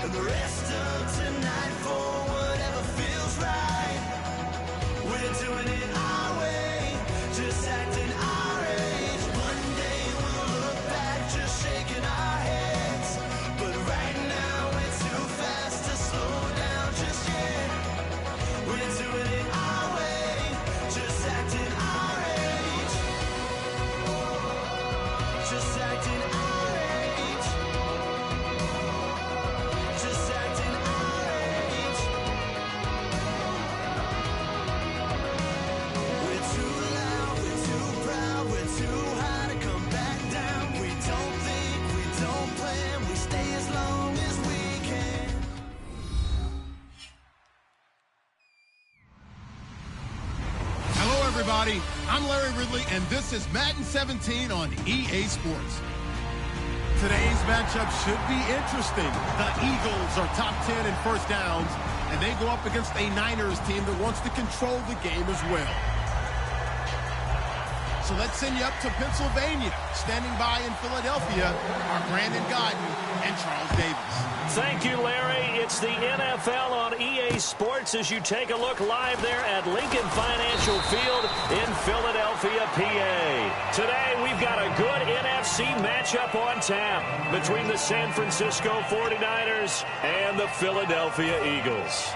and the rest of tonight for whatever feels right. We're doing it our way, just acting our age. One day we'll look back just shaking our heads, but right now we're too fast to slow down just yet. We're doing it our way, just acting our age, just acting our age, just acting our age. We're too loud, we're too proud, we're too high to come back down. We don't think, we don't plan, we stay as long as we can. Hello, everybody. I'm Larry Ridley, and this is Madden 17 on EA Sports. Today's matchup should be interesting. The Eagles are top 10 in first downs, and they go up against a Niners team that wants to control the game as well. So let's send you up to Pennsylvania. Standing by in Philadelphia are Brandon Godden and Charles Davis. Thank you, Larry. It's the NFL on EA Sports as you take a look live there at Lincoln Financial Field in Philadelphia, PA. Today, we've got a good NFC matchup on tap between the San Francisco 49ers and the Philadelphia Eagles.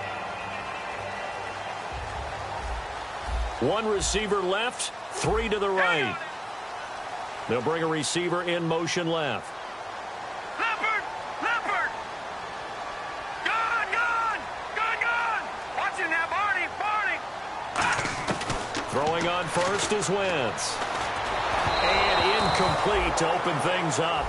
One receiver left, three to the right. They'll bring a receiver in motion left. Throwing on first is Wentz. And incomplete to open things up.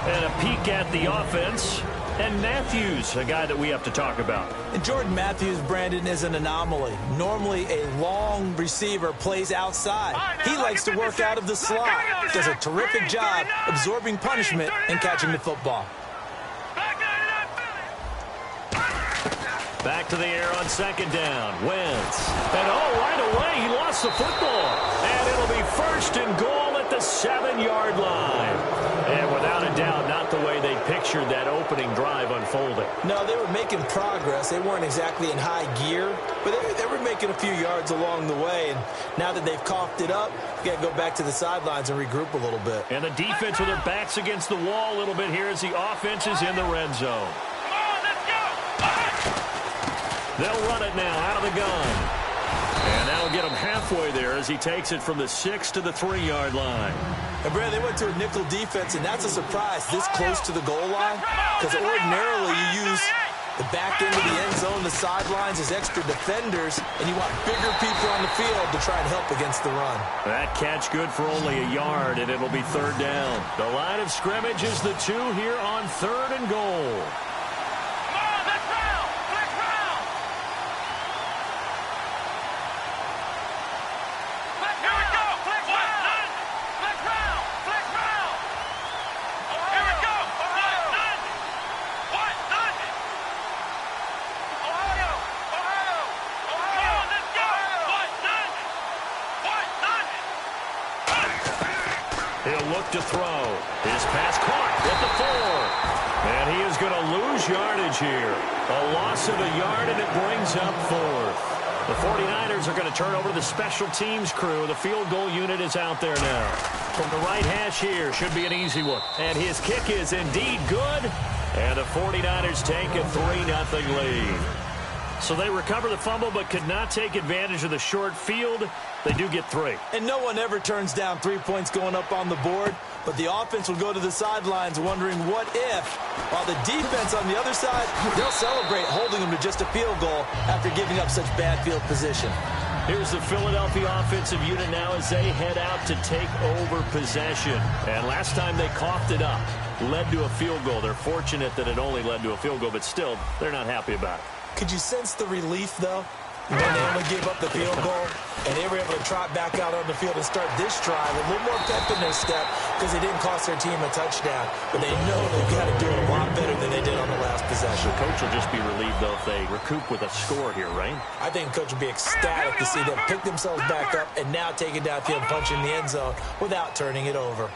And a peek at the offense. And Matthews, a guy that we have to talk about. And Jordan Matthews, Brandon, is an anomaly. Normally, a long receiver plays outside. He likes to work out of the slot. Does a terrific job absorbing punishment and catching the football. Back to the air on second down. Wentz. And right away, he lost the football. And it'll be first and goal at the 7-yard line. And without a doubt, not the way they pictured that opening drive unfolding. No, they were making progress. They weren't exactly in high gear, but they were making a few yards along the way. And now that they've coughed it up, you got to go back to the sidelines and regroup a little bit. And the defense with their backs against the wall a little bit here as the offense is in the red zone. They'll run it now out of the gun. And that'll get him halfway there as he takes it from the 6 to the 3-yard line. And, Brad, they went to a nickel defense, and that's a surprise this close to the goal line. Because ordinarily you use the back end of the end zone, the sidelines as extra defenders, and you want bigger people on the field to try and help against the run. That catch good for only a yard, and it'll be third down. The line of scrimmage is the 2 here on third and goal. To throw. His pass caught at the 4. And he is going to lose yardage here. A loss of a yard, and it brings up 4th. The 49ers are going to turn over to the special teams crew. The field goal unit is out there now. From the right hash here, should be an easy one. And his kick is indeed good. And the 49ers take a 3-0 lead. So they recover the fumble but could not take advantage of the short field. They do get 3. And no one ever turns down 3 points going up on the board, but the offense will go to the sidelines wondering what if, while the defense on the other side, they'll celebrate holding them to just a field goal after giving up such bad field position. Here's the Philadelphia offensive unit now as they head out to take over possession. And last time they coughed it up, led to a field goal. They're fortunate that it only led to a field goal, but still, they're not happy about it. Could you sense the relief, though, when they only gave up the field goal and they were able to trot back out on the field and start this drive with a little more pep in their step because they didn't cost their team a touchdown, but they know they've got to do it a lot better than they did on the last possession. The coach will just be relieved, though, if they recoup with a score here, right? I think the coach will be ecstatic to see them pick themselves back up and now take it downfield, punch in the end zone without turning it over.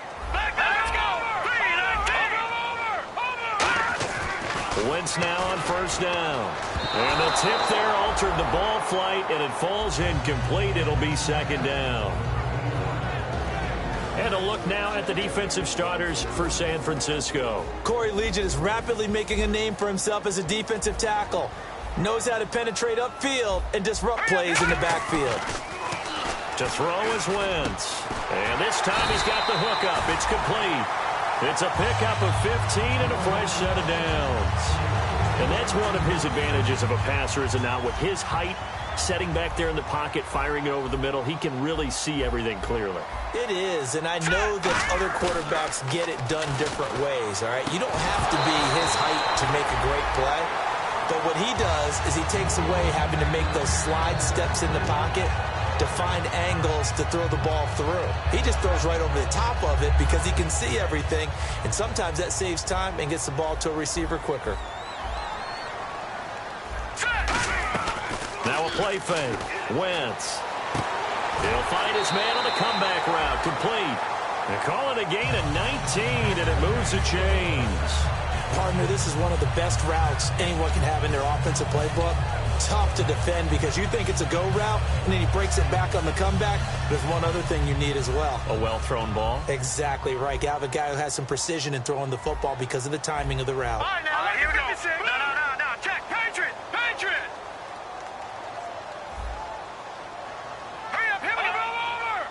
Wentz now on first down. And the tip there altered the ball flight, and it falls incomplete. It'll be second down. And a look now at the defensive starters for San Francisco. Corey Liuget is rapidly making a name for himself as a defensive tackle. Knows how to penetrate upfield and disrupt plays in the backfield. To throw is Wentz. And this time he's got the hook up. It's complete. It's a pickup of 15 and a fresh set of downs. And that's one of his advantages of a passer, is it not? With his height, setting back there in the pocket, firing it over the middle, he can really see everything clearly. It is, and I know that other quarterbacks get it done different ways, all right? You don't have to be his height to make a great play. But what he does is he takes away having to make those slide steps in the pocket to find angles to throw the ball through. He just throws right over the top of it because he can see everything, and sometimes that saves time and gets the ball to a receiver quicker. Now a play fake. Wentz. He'll find his man on the comeback route. Complete. They call it a gain of 19, and it moves the chains. Partner, this is one of the best routes anyone can have in their offensive playbook. Tough to defend because you think it's a go route, and then he breaks it back on the comeback. There's one other thing you need as well. A well-thrown ball? Exactly right. You have a guy who has some precision in throwing the football because of the timing of the route. All right, now, here we go. No. Check. Patriot. Hurry up, here we go.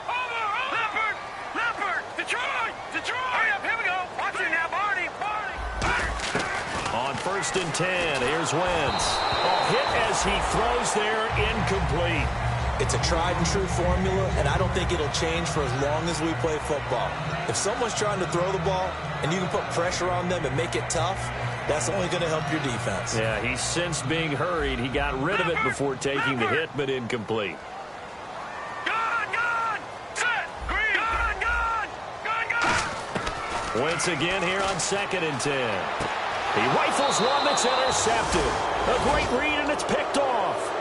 Over. Leopard. Detroit. Hurry up, here we go. Watch it now, Barney. On first and 10, here's Wentz. Hit as he throws there, incomplete. It's a tried and true formula, and I don't think it'll change for as long as we play football. If someone's trying to throw the ball and you can put pressure on them and make it tough, that's only going to help your defense. Yeah, he sensed being hurried. He got rid of it before taking the hit, but incomplete. Gone. Set. Green. Gone. Wentz again here on second and 10. He rifles one that's intercepted. A great read, and it's picked off.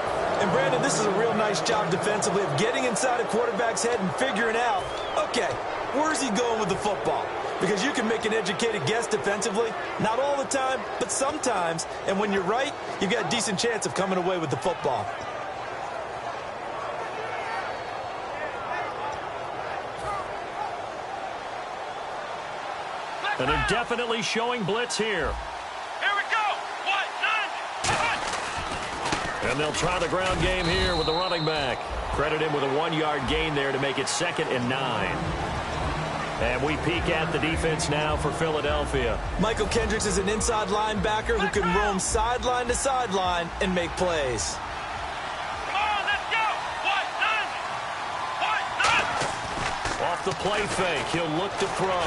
And, Brandon, this is a real nice job defensively of getting inside a quarterback's head and figuring out, okay, where's he going with the football? Because you can make an educated guess defensively, not all the time, but sometimes. And when you're right, you've got a decent chance of coming away with the football. And they're definitely showing blitz here. Here we go. And they'll try the ground game here with the running back. Credit him with a 1-yard gain there to make it 2nd and 9. And we peek at the defense now for Philadelphia. Michael Kendricks is an inside linebacker who can roam sideline to sideline and make plays. Come on, let's go. Off the play fake, he'll look to throw.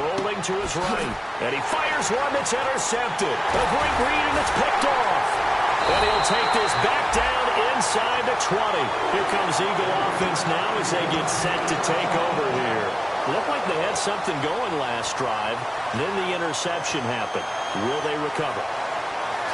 Rolling to his right. And he fires one that's intercepted. A great read, and it's picked off. And he'll take this back down inside the 20. Here comes Eagle offense now as they get set to take over here. Looked like they had something going last drive. Then the interception happened. Will they recover?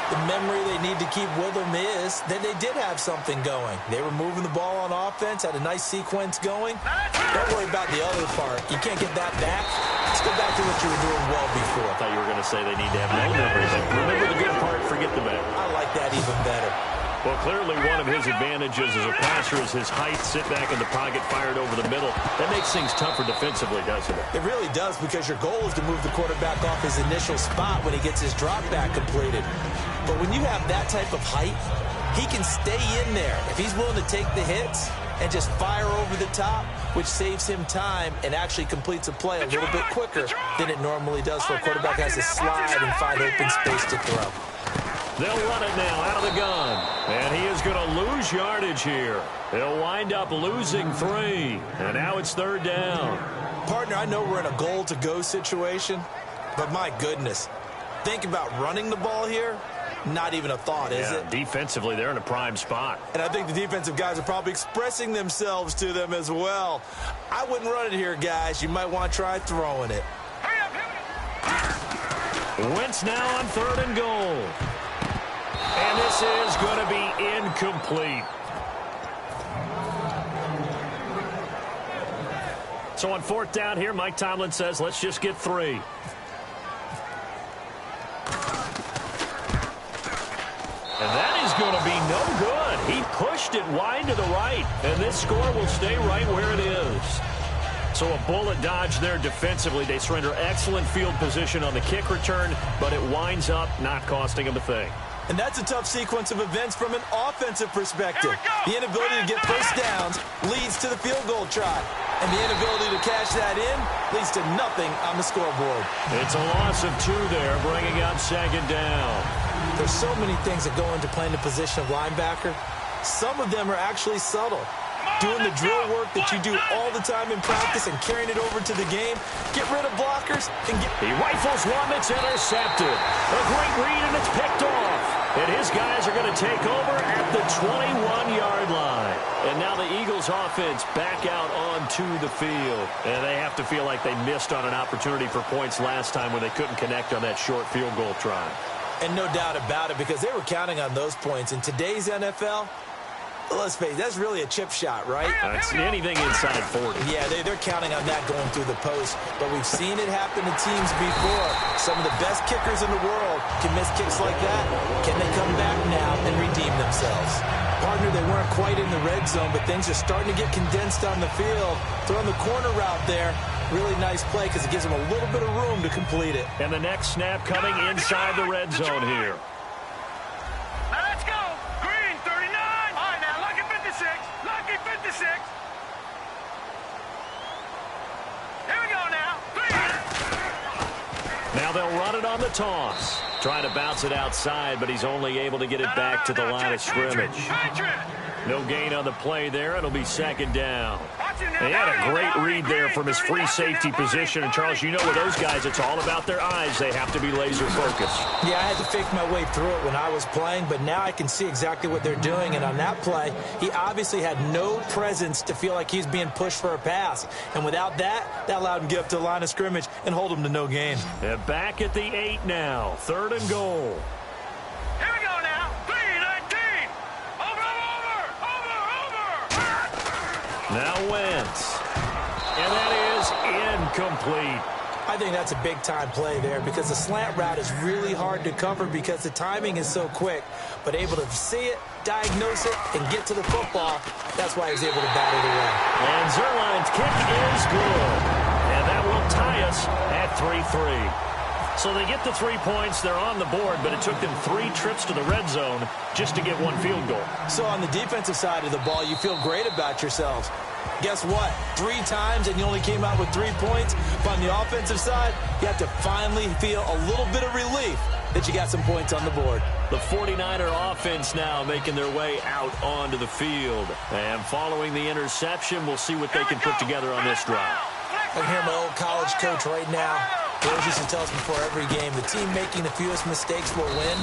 The memory they need to keep with them is that they did have something going. They were moving the ball on offense, had a nice sequence going. Don't worry about the other part. You can't get that back. Let's go back to what you were doing well before. I thought you were going to say they need to have no memories. Remember the good part, forget the bad. I like that even better. Well, clearly one of his advantages as a passer is his height, sit back in the pocket, fired over the middle. That makes things tougher defensively, doesn't it? It really does, because your goal is to move the quarterback off his initial spot when he gets his drop back completed. But when you have that type of height, he can stay in there. If he's willing to take the hits and just fire over the top, which saves him time and actually completes a play a little bit quicker than it normally does, so a quarterback has to slide and find open space to throw. They'll run it now out of the gun. And he is going to lose yardage here. He'll wind up losing 3. And now it's 3rd down. Partner, I know we're in a goal-to-go situation, but my goodness, think about running the ball here. Not even a thought, is it? Defensively, they're in a prime spot. And I think the defensive guys are probably expressing themselves to them as well. I wouldn't run it here, guys. You might want to try throwing it. Wentz now on 3rd and goal. And this is going to be incomplete. So on 4th down here, Mike Tomlin says, let's just get 3. pushed it wide to the right, and this score will stay right where it is. So a bullet dodge there defensively. They surrender excellent field position on the kick return, but it winds up not costing them a thing. And that's a tough sequence of events from an offensive perspective. The inability to get first downs leads to the field goal try. And the inability to cash that in leads to nothing on the scoreboard. It's a loss of 2 there, bringing up second down. There's so many things that go into playing the position of linebacker. Some of them are actually subtle. Doing the drill work that you do all the time in practice and carrying it over to the game. Get rid of blockers and get... He rifles one that's intercepted. A great read, and it's picked off. And his guys are going to take over at the 21-yard line. And now the Eagles offense back out onto the field. And they have to feel like they missed on an opportunity for points last time when they couldn't connect on that short field goal try. And no doubt about it, because they were counting on those points. In today's NFL, let's face it, that's really a chip shot, right? That's anything inside 40. Yeah, they're counting on that going through the post. But we've seen it happen to teams before. Some of the best kickers in the world can miss kicks like that. Can they come back now and redeem themselves? Partner, they weren't quite in the red zone, but things are starting to get condensed on the field. Throwing the corner route there. Really nice play because it gives them a little bit of room to complete it. And the next snap coming inside the red zone here. Now let's go. Green, 39. All right, now, lucky 56. Lucky 56. Here we go now. Now they'll run it on the toss. Trying to bounce it outside, but he's only able to get it back to the line of scrimmage. No gain on the play there. It'll be second down. He had a great read there from his free safety position. And, Charles, you know with those guys, it's all about their eyes. They have to be laser focused. Yeah, I had to fake my way through it when I was playing, but now I can see exactly what they're doing. And on that play, he obviously had no presence to feel like he's being pushed for a pass. And without that, that allowed him to get up to the line of scrimmage and hold him to no gain. And back at the 8 now. 3rd and goal. Here we go now. 3-19. Over. Now Wentz. And that is incomplete. I think that's a big-time play there because the slant route is really hard to cover because the timing is so quick. But able to see it, diagnose it, and get to the football, that's why he was able to bat it away. And Zerline's kick is good. And that will tie us at 3-3. So they get the 3 points. They're on the board, but it took them 3 trips to the red zone just to get 1 field goal. So on the defensive side of the ball, you feel great about yourselves. Guess what? 3 times and you only came out with 3 points. But on the offensive side, you have to finally feel a little bit of relief that you got some points on the board. The 49er offense now making their way out onto the field. And following the interception, we'll see what they can put together on this drive. I can hear my old college coach right now. He always used to tell us before every game, the team making the fewest mistakes will win.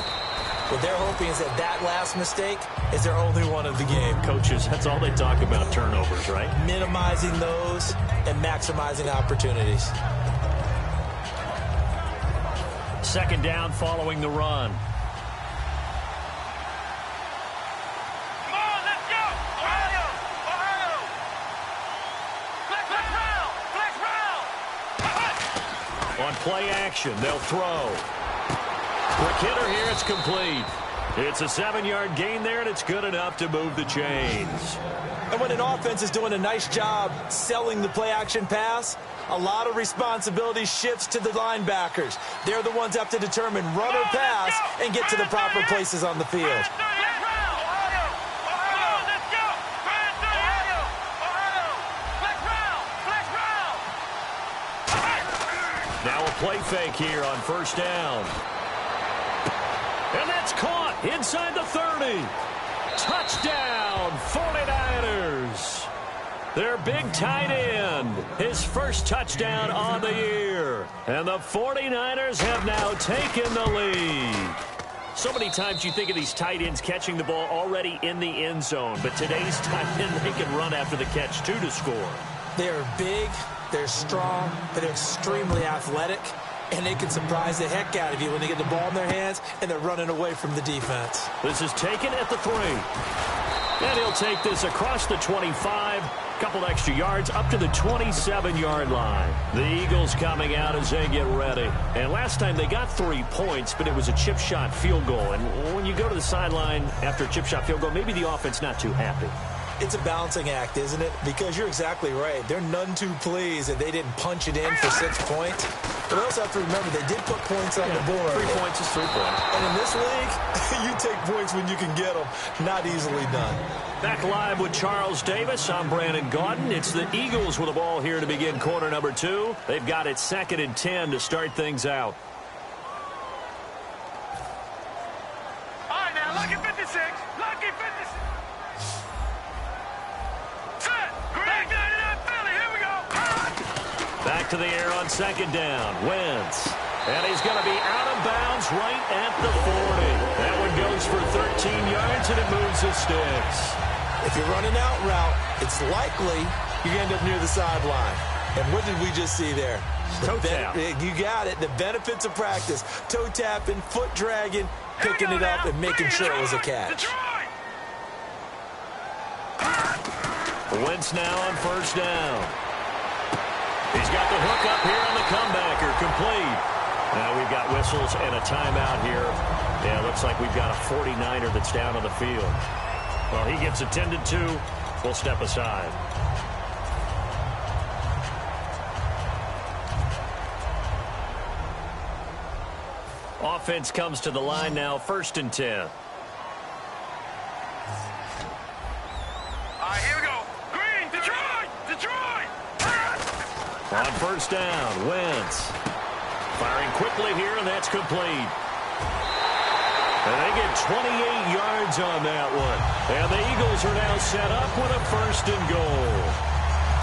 What they're hoping is that last mistake is their only one of the game. Coaches, that's all they talk about, turnovers, right? Minimizing those and maximizing opportunities. 2nd down following the run. Come on, let's go. Ohio. Flex round. On play action, they'll throw. Quick hitter here, it's complete. It's a 7-yard gain there, and it's good enough to move the chains. And when an offense is doing a nice job selling the play-action pass, a lot of responsibility shifts to the linebackers. They're the ones that have to determine run or pass and get to the proper places on the field. Now a play fake here on 1st down. And that's caught inside the 30. Touchdown, 49ers. Their big tight end, his first touchdown on the year. And the 49ers have now taken the lead. So many times you think of these tight ends catching the ball already in the end zone. But today's tight end, they can run after the catch, too, to score. They're big, they're strong, but they're extremely athletic. and they can surprise the heck out of you when they get the ball in their hands and they're running away from the defense. This is taken at the 3. And he'll take this across the 25, couple extra yards up to the 27-yard line. The Eagles coming out as they get ready. And last time they got 3 points, but it was a chip shot field goal. And when you go to the sideline after a chip shot field goal, maybe the offense not too happy. It's a balancing act, isn't it? Because you're exactly right. They're none too pleased that they didn't punch it in for 6 points. But we also have to remember they did put points on the board. 3 points is 3 points. And in this league, you take points when you can get them. Not easily done. Back live with Charles Davis. I'm Brandon Gaudin. It's the Eagles with the ball here to begin quarter number 2. They've got it 2nd and 10 to start things out. All right, now, lucky 56. Lucky 56. Set. Back 99 Philly. Here we go. Back to the air on 2nd down. Wentz. And he's going to be out of bounds right at the 40. That one goes for 13 yards, and it moves the sticks. If you're running out route, it's likely you end up near the sideline. And what did we just see there? Toe tap. You got it. The benefits of practice. Toe tapping, foot dragging, picking it up, and making sure it was a catch. Wentz now on 1st down. He's got the hook up here on the comebacker, complete. Now we've got whistles and a timeout here. Yeah, looks like we've got a 49er that's down on the field. Well, he gets attended to. We'll step aside. Offense comes to the line now, 1st and 10. All right, here we go. Green, Detroit, Detroit. On 1st down, Wentz. Firing quickly here, and that's complete. And they get 28 yards on that one. And the Eagles are now set up with a 1st and goal.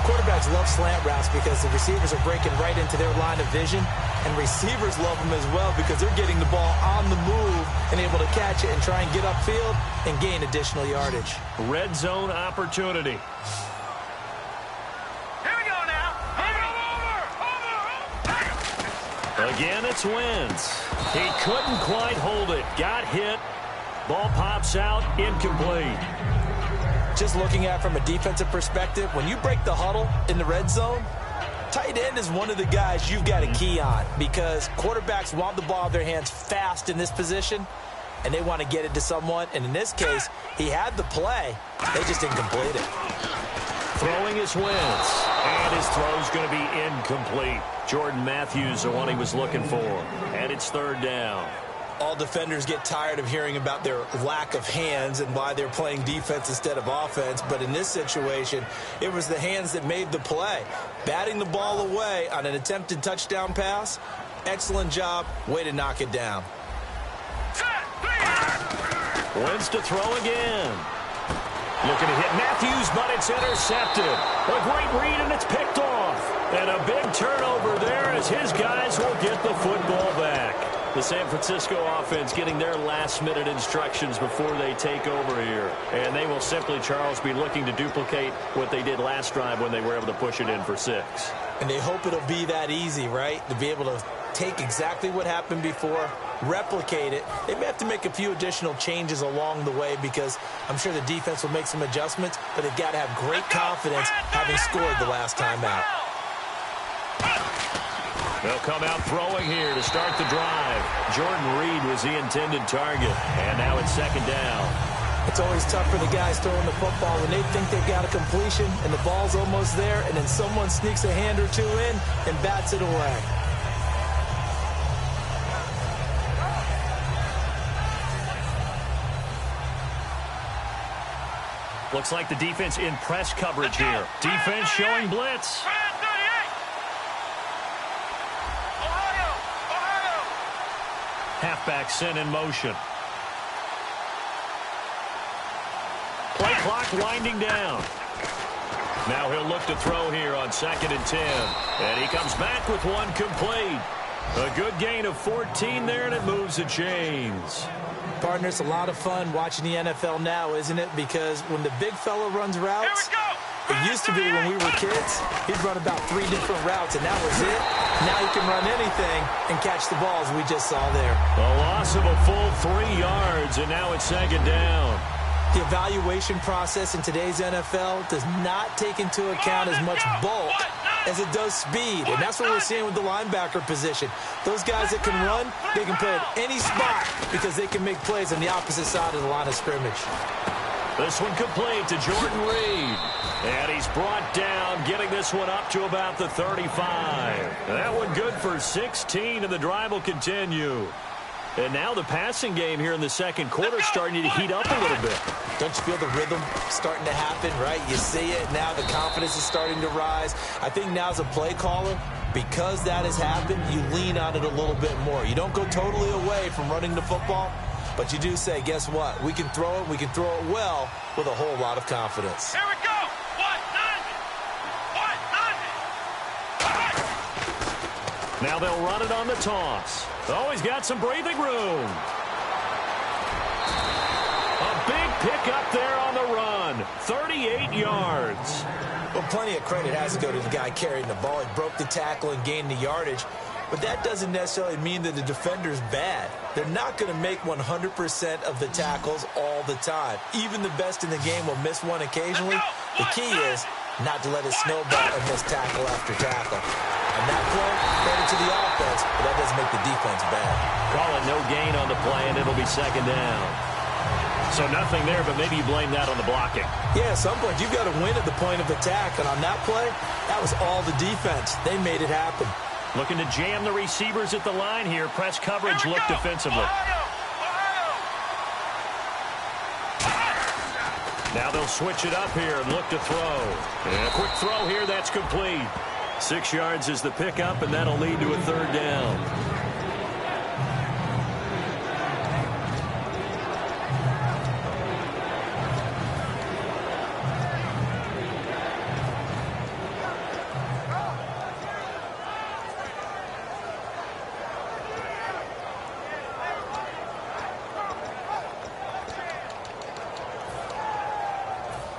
Quarterbacks love slant routes because the receivers are breaking right into their line of vision. And receivers love them as well because they're getting the ball on the move and able to catch it and try and get upfield and gain additional yardage. Red zone opportunity. Here we go now. Over. Again, it's Wentz. He couldn't quite hold it. Got hit. Ball pops out. Incomplete. Just looking at it from a defensive perspective, when you break the huddle in the red zone, tight end is one of the guys you've got to key on because quarterbacks want the ball in their hands fast in this position, and they want to get it to someone. And in this case, he had the play. They just didn't complete it. Throwing is Wentz, and his throw's going to be incomplete. Jordan Matthews, the one he was looking for, and it's 3rd down. All defenders get tired of hearing about their lack of hands and why they're playing defense instead of offense. But in this situation, it was the hands that made the play. Batting the ball away on an attempted touchdown pass, excellent job. Way to knock it down. Wentz to throw again. Looking to hit Matthews, but it's intercepted. A great read, and it's picked off. And a big turnover there as his guys will get the football back. The San Francisco offense getting their last-minute instructions before they take over here. And they will simply, Charles, be looking to duplicate what they did last drive when they were able to push it in for 6. And they hope it'll be that easy, right? To be able to take exactly what happened before, replicate it. They may have to make a few additional changes along the way because I'm sure the defense will make some adjustments, but they've got to have great confidence having scored the last time out. They'll come out throwing here to start the drive. Jordan Reed was the intended target, and now it's 2nd down. It's always tough for the guys throwing the football when they think they've got a completion and the ball's almost there, and then someone sneaks a hand or two in and bats it away. Looks like the defense in press coverage here. Defense showing blitz. Halfback sent in motion. Play clock winding down. Now he'll look to throw here on 2nd and 10. And he comes back with one complete. A good gain of 14 there, and it moves the chains. Partner, it's a lot of fun watching the NFL now, isn't it? Because when the big fella runs routes, It used to be when we were kids, he'd run about 3 different routes, and that was it. Now he can run anything and catch the balls we just saw there. A loss of a full 3 yards, and now it's second down. The evaluation process in today's NFL does not take into account as much bulk as it does speed, and that's what we're seeing with the linebacker position. Those guys that can run, they can play at any spot because they can make plays on the opposite side of the line of scrimmage. This one complete to Jordan Reed. And he's brought down, getting this one up to about the 35. That one good for 16, and the drive will continue. And now the passing game here in the second quarter starting to heat up a little bit. Don't you feel the rhythm starting to happen, right? You see it. Now the confidence is starting to rise. I think now as a play caller, because that has happened, you lean on it a little bit more. You don't go totally away from running the football, but you do say, guess what? We can throw it. We can throw it well with a whole lot of confidence. Here we go. Now they'll run it on the toss. Oh, he's got some breathing room. A big pickup there on the run. 38 yards. Well, plenty of credit has to go to the guy carrying the ball. He broke the tackle and gained the yardage. But that doesn't necessarily mean that the defender's bad. They're not going to make 100% of the tackles all the time. Even the best in the game will miss one occasionally. The key is not to let it snowball and miss tackle after tackle. And that play, credit to the offense, but that doesn't make the defense bad. Call it no gain on the play, and it'll be second down. So nothing there, but maybe you blame that on the blocking. Yeah, at some point, you've got to win at the point of attack. And on that play, that was all the defense. They made it happen. Looking to jam the receivers at the line here. Press coverage, look defensively. Now they'll switch it up here and look to throw. And a quick throw here, that's complete. 6 yards is the pickup, and that'll lead to a third down.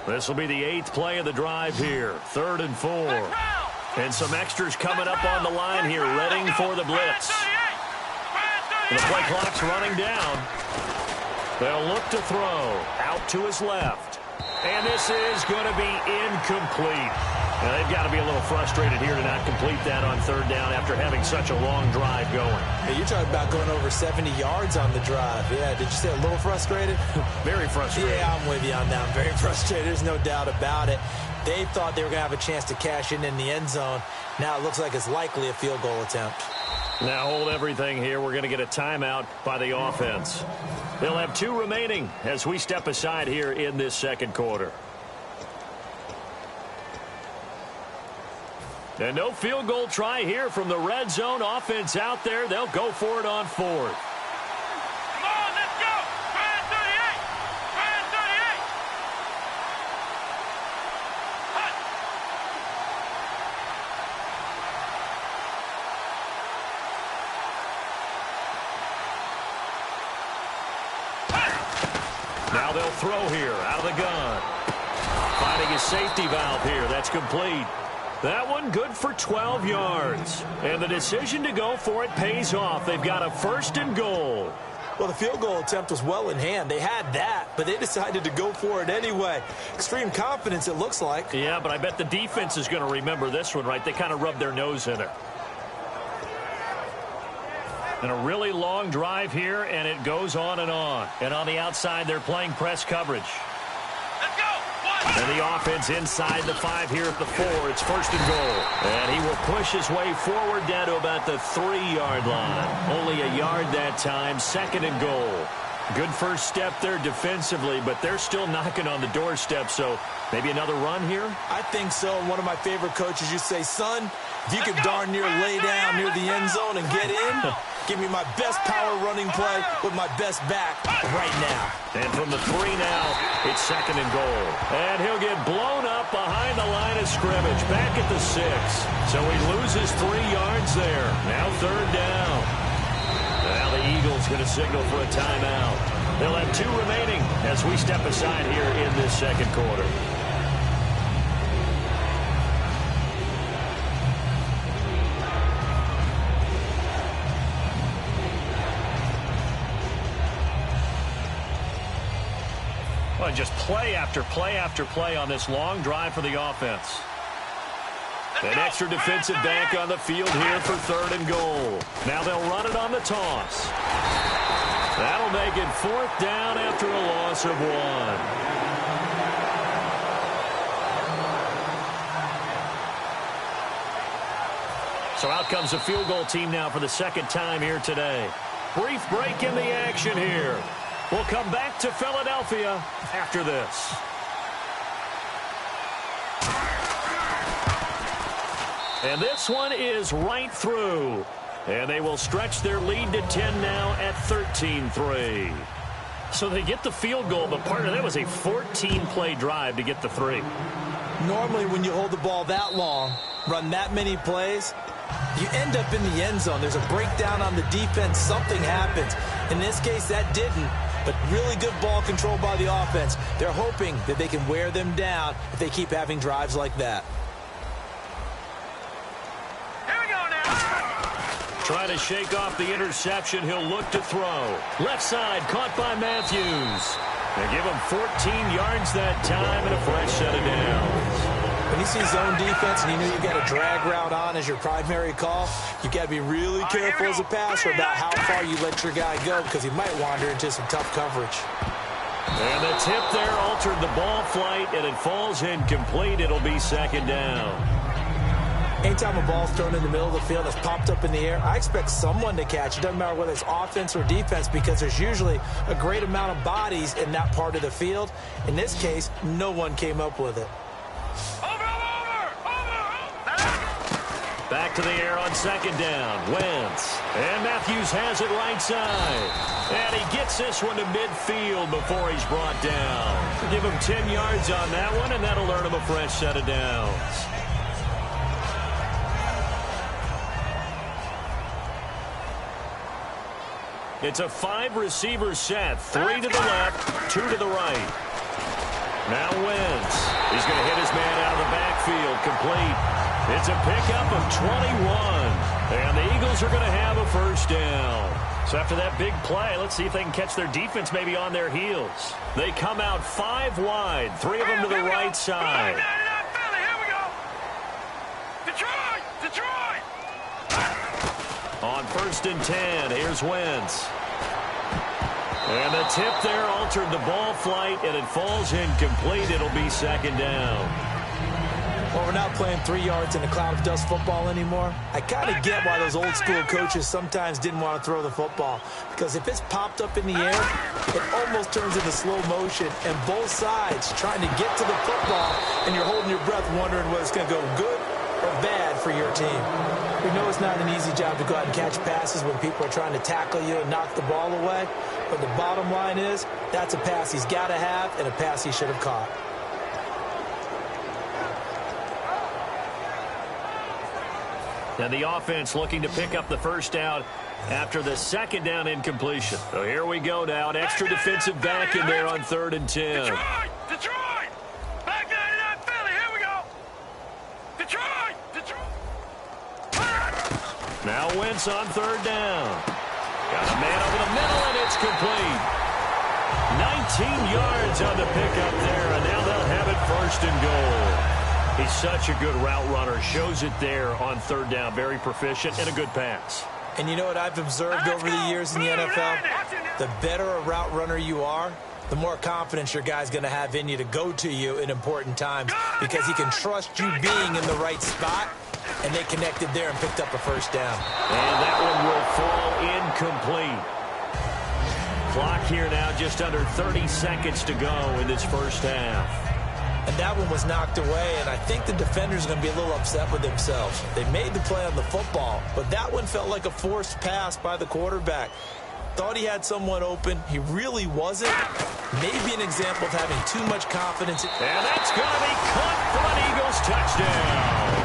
This will be the 8th play of the drive here. 3rd and 4. And some extras coming up on the line here, readying for the blitz. The play clock's running down. They'll look to throw. Out to his left. And this is going to be incomplete. Now, they've got to be a little frustrated here to not complete that on 3rd down after having such a long drive going. Hey, you're talking about going over 70 yards on the drive. Yeah, did you say a little frustrated? Very frustrated. Yeah, I'm with you on that. I'm very frustrated. There's no doubt about it. They thought they were going to have a chance to cash in the end zone. Now it looks like it's likely a field goal attempt. Now hold everything here. We're going to get a timeout by the offense. They'll have 2 remaining as we step aside here in this second quarter. And no field goal try here from the red zone offense out there. They'll go for it on 4th. Come on, let's go. Try at 38. Try at 38. Now they'll throw here out of the gun. Finding his safety valve here. That's complete. That one good for 12 yards. And the decision to go for it pays off. They've got a 1st and goal. Well, the field goal attempt was well in hand. They had that, but they decided to go for it anyway. Extreme confidence, it looks like. Yeah, but I bet the defense is going to remember this one, right? They kind of rubbed their nose in it. And a really long drive here, and it goes on and on. And on the outside, they're playing press coverage. Let's go. And the offense inside the 5 here at the 4. It's 1st and goal. And he will push his way forward down to about the 3-yard line. Only a yard that time. 2nd and goal. Good first step there defensively, but they're still knocking on the doorstep, so maybe another run here? I think so. One of my favorite coaches, you say, son, if you could darn near lay down near the end zone and get in, give me my best power running play with my best back right now. And from the 3 now, it's 2nd and goal. And he'll get blown up behind the line of scrimmage, back at the 6. So he loses 3 yards there. Now 3rd down. Now the Eagles going to signal for a timeout. They'll have 2 remaining as we step aside here in this second quarter. Well, just play after play after play on this long drive for the offense. An extra defensive back on the field here for 3rd and goal. Now they'll run it on the toss. That'll make it 4th down after a loss of 1. So out comes the field goal team now for the 2nd time here today. Brief break in the action here. We'll come back to Philadelphia after this. And this one is right through. And they will stretch their lead to 10 now at 13-3. So they get the field goal, but partner, that was a 14-play drive to get the 3. Normally when you hold the ball that long, run that many plays, you end up in the end zone. There's a breakdown on the defense. Something happens. In this case, that didn't. But really good ball control by the offense. They're hoping that they can wear them down if they keep having drives like that. Here we go now. Trying to shake off the interception. He'll look to throw. Left side caught by Matthews. They give him 14 yards that time and a fresh set of downs. When you see zone defense and you know you've got a drag route on as your primary call, you've got to be really careful as a passer about how far you let your guy go because he might wander into some tough coverage. And the tip there altered the ball flight, and it falls incomplete. It'll be 2nd down. Anytime a ball's thrown in the middle of the field that's popped up in the air, I expect someone to catch. It doesn't matter whether it's offense or defense because there's usually a great amount of bodies in that part of the field. In this case, no one came up with it. Back to the air on 2nd down. Wentz. And Matthews has it right side. And he gets this one to midfield before he's brought down. Give him 10 yards on that one, and that'll earn him a fresh set of downs. It's a 5-receiver set. 3 to the left, 2 to the right. Now Wentz. He's going to hit his man out of the backfield. Complete. It's a pickup of 21. And the Eagles are going to have a 1st down. So after that big play, let's see if they can catch their defense maybe on their heels. They come out 5 wide. 3 of them to the right side. Here we go. Detroit! Detroit! On 1st and 10, here's Wentz. And the tip there altered the ball flight, and it falls incomplete. It'll be 2nd down. Well, we're not playing 3 yards in a cloud of dust football anymore. I kind of get why those old school coaches sometimes didn't want to throw the football. Because if it's popped up in the air, it almost turns into slow motion. And both sides trying to get to the football, and you're holding your breath wondering whether it's going to go good or bad for your team. We know it's not an easy job to go out and catch passes when people are trying to tackle you and knock the ball away. But the bottom line is, that's a pass he's got to have and a pass he should have caught. And the offense looking to pick up the 1st down after the 2nd down incompletion. So here we go now. An extra defensive back in there on 3rd and 10. Detroit! Detroit! Back 99 Philly, here we go! Detroit! Detroit! Now Wentz on 3rd down. Got a man over the middle, and it's complete. 19 yards on the pickup there, and now they'll have it 1st and goal. He's such a good route runner. Shows it there on 3rd down. Very proficient and a good pass. And you know what I've observed over the years in the NFL? The better a route runner you are, the more confidence your guy's going to have in you to go to you in important times because he can trust you being in the right spot, and they connected there and picked up a 1st down. And that one will fall incomplete. Clock here now just under 30 seconds to go in this 1st half. And that one was knocked away, and I think the defenders are going to be a little upset with themselves. They made the play on the football, but that one felt like a forced pass by the quarterback. Thought he had someone open. He really wasn't. Maybe an example of having too much confidence. And that's going to be caught for an Eagles touchdown.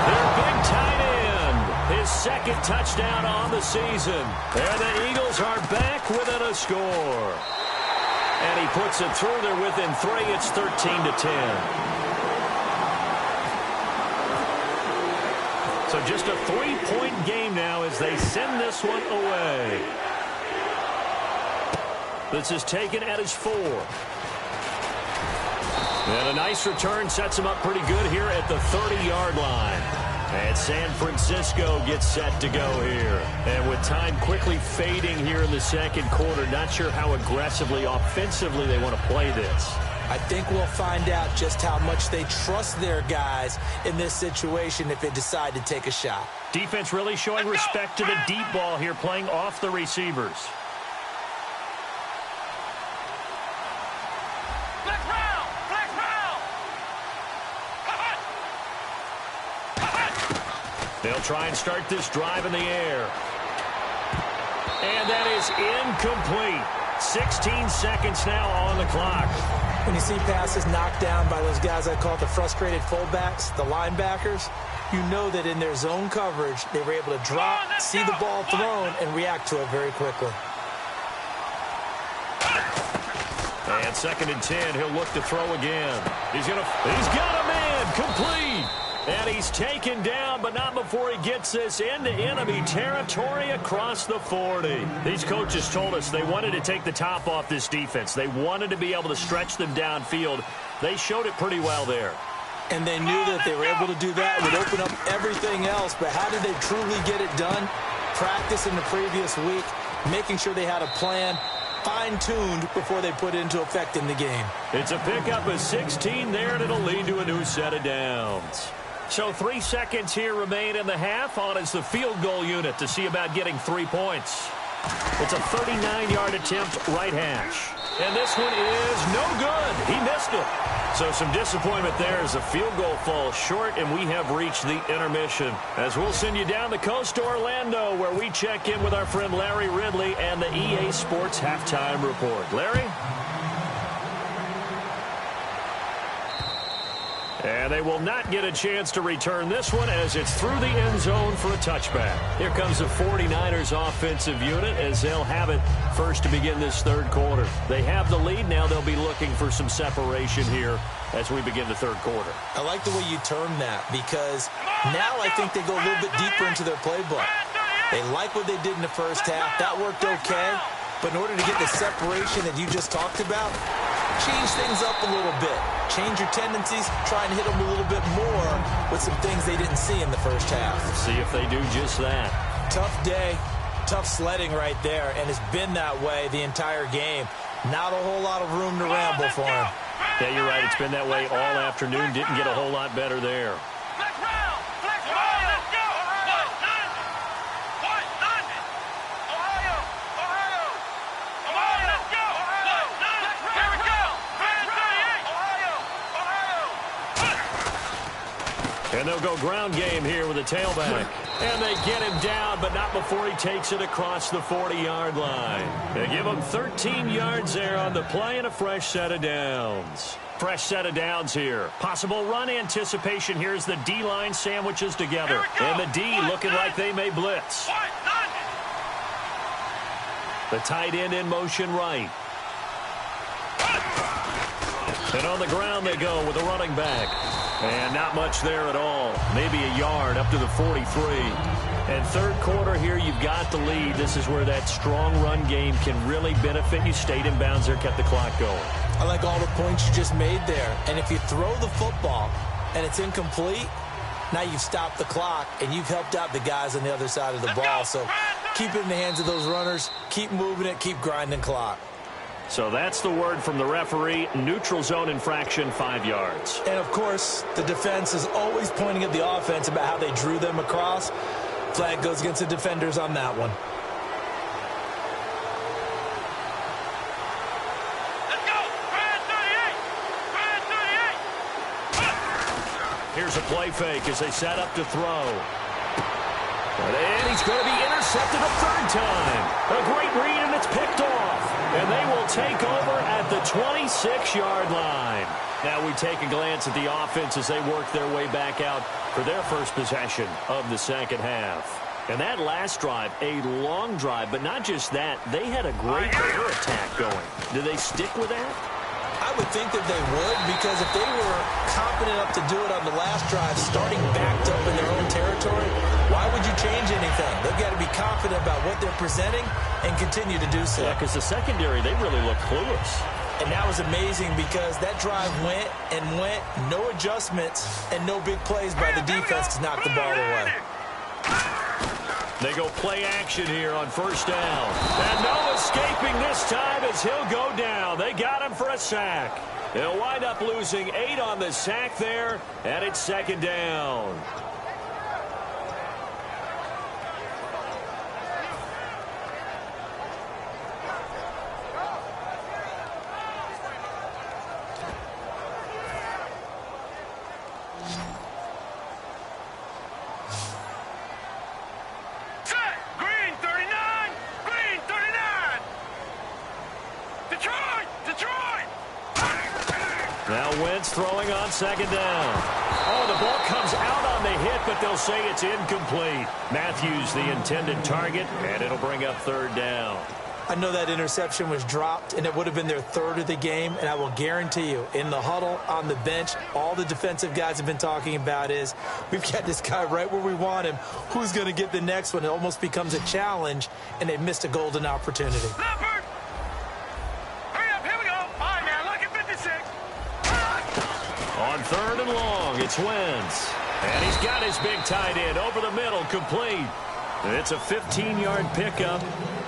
Their big tight end, his 2nd touchdown on the season. And the Eagles are back within a score. And he puts it through there within 3. It's 13-10. So just a 3-point game now as they send this one away. This is taken at his 4. And a nice return sets him up pretty good here at the 30-yard line. And San Francisco gets set to go here. And with time quickly fading here in the second quarter, not sure how aggressively, offensively they want to play this. I think we'll find out just how much they trust their guys in this situation if they decide to take a shot. Defense really showing respect to the deep ball here, playing off the receivers. They'll try and start this drive in the air. And that is incomplete. 16 seconds now on the clock. When you see passes knocked down by those guys I call the frustrated fullbacks, the linebackers, you know that in their zone coverage, they were able to drop, see the ball thrown, and react to it very quickly. And 2nd and 10, he'll look to throw again. He's got a man, complete. And he's taken down, but not before he gets this into enemy territory across the 40. These coaches told us they wanted to take the top off this defense. They wanted to be able to stretch them downfield. They showed it pretty well there. And they knew that they were able to do that. It would open up everything else. But how did they truly get it done? Practice in the previous week, making sure they had a plan, fine-tuned before they put it into effect in the game. It's a pickup of 16 there, and it'll lead to a new set of downs. So 3 seconds here remain in the half. On is the field goal unit to see about getting 3 points. It's a 39-yard attempt, right hash. And this one is no good. He missed it. So some disappointment there as the field goal falls short, and we have reached the intermission. As we'll send you down the coast to Orlando, where we check in with our friend Larry Ridley and the EA Sports Halftime Report. Larry? And they will not get a chance to return this one as it's through the end zone for a touchback. Here comes the 49ers offensive unit as they'll have it first to begin this third quarter. They have the lead. Now they'll be looking for some separation here as we begin the third quarter. I like the way you term that because now I think they go a little bit deeper into their playbook. They like what they did in the first half. That worked okay. But in order to get the separation that you just talked about, change things up a little bit. Change your tendencies, try and hit them a little bit more with some things they didn't see in the first half. See if they do just that. Tough day, tough sledding right there, and it's been that way the entire game. Not a whole lot of room to ramble for him. Yeah, you're right. It's been that way all afternoon. Didn't get a whole lot better there. And they'll go ground game here with a tailback. And they get him down, but not before he takes it across the 40-yard line. They give him 13 yards there on the play and a fresh set of downs. Fresh set of downs here. Possible run anticipation here as the D-line sandwiches together. And the D looking like they may blitz. The tight end in motion right. And on the ground they go with a running back. And not much there at all. Maybe a yard up to the 43. And third quarter here, you've got the lead. This is where that strong run game can really benefit you. Stayed in bounds there, kept the clock going. I like all the points you just made there. And if you throw the football and it's incomplete, now you've stopped the clock and you've helped out the guys on the other side of the ball. So keep it in the hands of those runners. Keep moving it. Keep grinding clock. So that's the word from the referee. Neutral zone infraction, 5 yards. And, of course, the defense is always pointing at the offense about how they drew them across. Flag goes against the defenders on that one. Let's go! Brad 38! Here's a play fake as they set up to throw. And he's going to be intercepted a third time. A great read, and it's picked off. And they will take over at the 26-yard line. Now we take a glance at the offense as they work their way back out for their first possession of the second half. And that last drive, a long drive, but not just that. They had a great air attack going. Do they stick with that? I would think that they would, because if they were confident enough to do it on the last drive, starting backed up in their own territory, why would you change anything? They've got to be confident about what they're presenting and continue to do so. Yeah, because the secondary, they really look clueless. And that was amazing because that drive went and went, no adjustments and no big plays by the defense to knock the ball away. They go play action here on first down. And no escaping this time as he'll go down. They got him for a sack. They'll wind up losing 8 on the sack there, and it's second down. Now Wentz throwing on second down. Oh, the ball comes out on the hit, but they'll say it's incomplete. Matthews the intended target, and it'll bring up third down. I know that interception was dropped, and it would have been their third of the game, and I will guarantee you, in the huddle, on the bench, all the defensive guys have been talking about is, we've got this guy right where we want him. Who's going to get the next one? It almost becomes a challenge, and they missed a golden opportunity. Leopard! Hurry up, here we go. All right, now, look at 56. On third and long, it's Wentz. And he's got his big tight end over the middle, complete. It's a 15-yard pickup,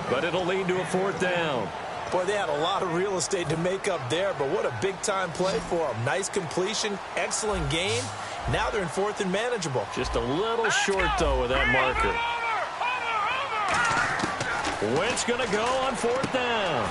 but it'll lead to a fourth down. Boy, they had a lot of real estate to make up there, but what a big-time play for them. Nice completion, excellent game. Now they're in fourth and manageable. Just a little short, though, with that marker. Wentz going to go on fourth down.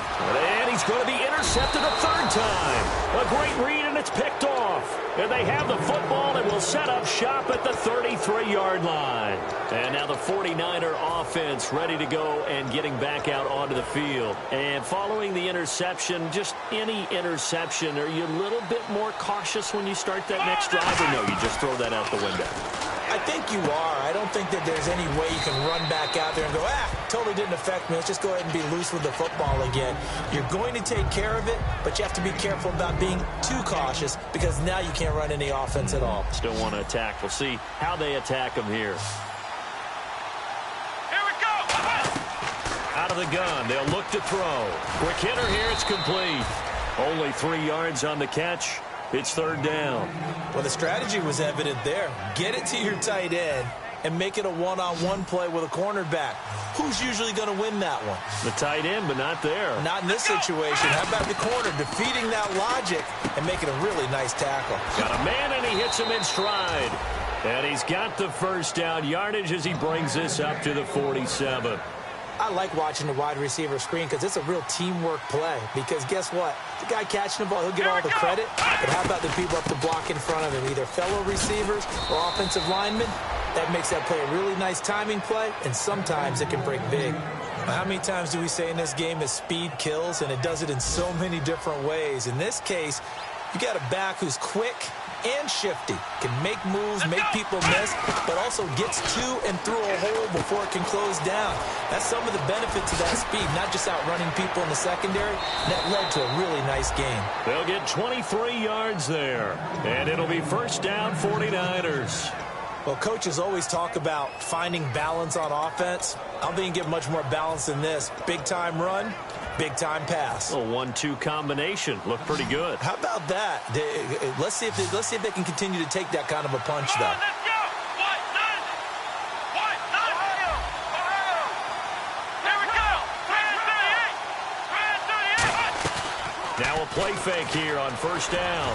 And he's going to be intercepted a third time. A great read, and it's picked off. And they have the football and will set up shop at the 33-yard line. And now the 49er offense ready to go and getting back out onto the field. And following the interception, just any interception, are you a little bit more cautious when you start that next drive, or no, you just throw that out the window? I think you are. I don't think that there's any way you can run back out there and go, totally didn't affect me. Let's just go ahead and be loose with the football again. You're going to take care of it, but you have to be careful about being too cautious because now you can't run any offense at all. Still want to attack. We'll see how they attack them here. Here we go. Out of the gun, they'll look to throw. Quick hitter here, it's complete. Only 3 yards on the catch. It's third down. Well, the strategy was evident there. Get it to your tight end and make it a one-on-one play with a cornerback. Who's usually going to win that one? The tight end, but not there. Not in this situation. How about the corner defeating that logic and making a really nice tackle? Got a man, and he hits him in stride. And he's got the first down yardage as he brings this up to the 47. I like watching the wide receiver screen because it's a real teamwork play. Because guess what? The guy catching the ball, he'll get all the credit. But how about the people up the block in front of him, either fellow receivers or offensive linemen? That makes that play a really nice timing play, and sometimes it can break big. How many times do we say in this game that speed kills, and it does it in so many different ways? In this case, you got a back who's quick and shifty, can make moves, make people miss, but also gets to and through a hole before it can close down. That's some of the benefits of that speed, not just outrunning people in the secondary. That led to a really nice game. They'll get 23 yards there, and it'll be first down 49ers. Well, coaches always talk about finding balance on offense. I don't think you can get much more balance than this. Big-time run, big-time pass. A 1-2 combination. Looked pretty good. How about that? Let's see if they can continue to take that kind of a punch, though. Let's go. What? Ohio. Here we go. 38. Now a play fake here on first down.